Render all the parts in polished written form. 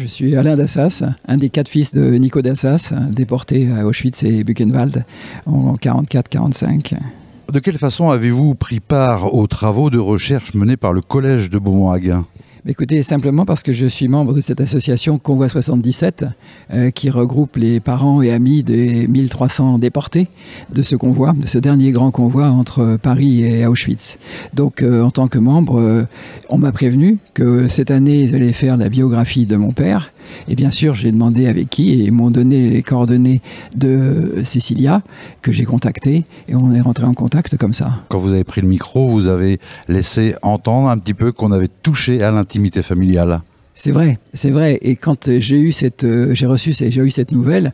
Je suis Alain Dassas, un des 4 fils de Nico Dassas, déporté à Auschwitz et Buchenwald en 1944-1945. De quelle façon avez-vous pris part aux travaux de recherche menés par le Collège de Beaumont-Haguin ? Écoutez, simplement parce que je suis membre de cette association Convoi 77 qui regroupe les parents et amis des 1300 déportés de ce convoi, de ce dernier grand convoi entre Paris et Auschwitz. Donc en tant que membre, on m'a prévenu que cette année ils allaient faire la biographie de mon père. Et bien sûr, j'ai demandé avec qui et ils m'ont donné les coordonnées de Cécilia que j'ai contactée et on est rentré en contact comme ça. Quand vous avez pris le micro, vous avez laissé entendre un petit peu qu'on avait touché à l'intimité familiale. C'est vrai, c'est vrai. Et quand j'ai eu cette nouvelle,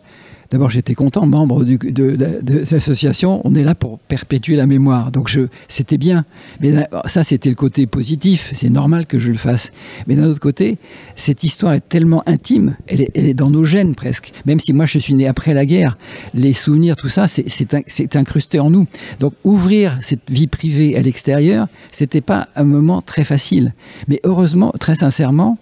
d'abord j'étais content, membre de cette association, on est là pour perpétuer la mémoire. Donc c'était bien. Mais ça c'était le côté positif, c'est normal que je le fasse. Mais d'un autre côté, cette histoire est tellement intime, elle est dans nos gènes presque. Même si moi je suis né après la guerre, les souvenirs, tout ça, c'est incrusté en nous. Donc ouvrir cette vie privée à l'extérieur, c'était pas un moment très facile. Mais heureusement, très sincèrement,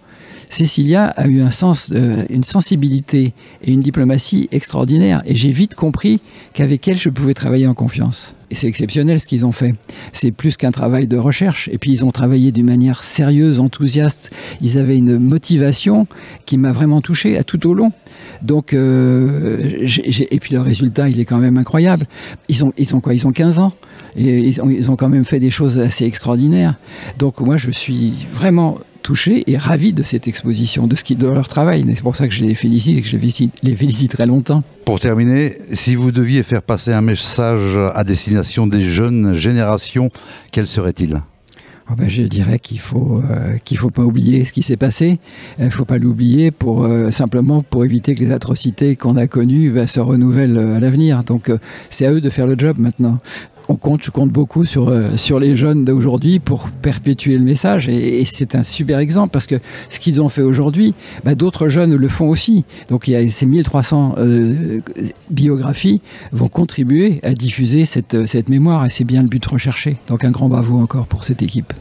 Cécilia a eu une sensibilité et une diplomatie extraordinaire. Et j'ai vite compris qu'avec elle, je pouvais travailler en confiance. Et c'est exceptionnel ce qu'ils ont fait. C'est plus qu'un travail de recherche. Et puis ils ont travaillé d'une manière sérieuse, enthousiaste. Ils avaient une motivation qui m'a vraiment touché à tout au long. Donc, et puis le résultat, il est quand même incroyable. Ils ont quoi? Ils ont 15 ans. Et ils ont quand même fait des choses assez extraordinaires. Donc moi, je suis vraiment touché et ravi de cette exposition, de leur travail. C'est pour ça que je les félicite et que je les félicite très longtemps. Pour terminer, si vous deviez faire passer un message à destination des jeunes générations, quel serait-il ? Je dirais qu'il faut pas oublier ce qui s'est passé. Il ne faut pas l'oublier simplement pour éviter que les atrocités qu'on a connues se renouvellent à l'avenir. Donc c'est à eux de faire le job maintenant. Je compte beaucoup sur les jeunes d'aujourd'hui pour perpétuer le message et c'est un super exemple parce que ce qu'ils ont fait aujourd'hui, d'autres jeunes le font aussi. Donc il y a ces 1300 biographies vont contribuer à diffuser cette mémoire et c'est bien le but recherché. Donc un grand bravo encore pour cette équipe.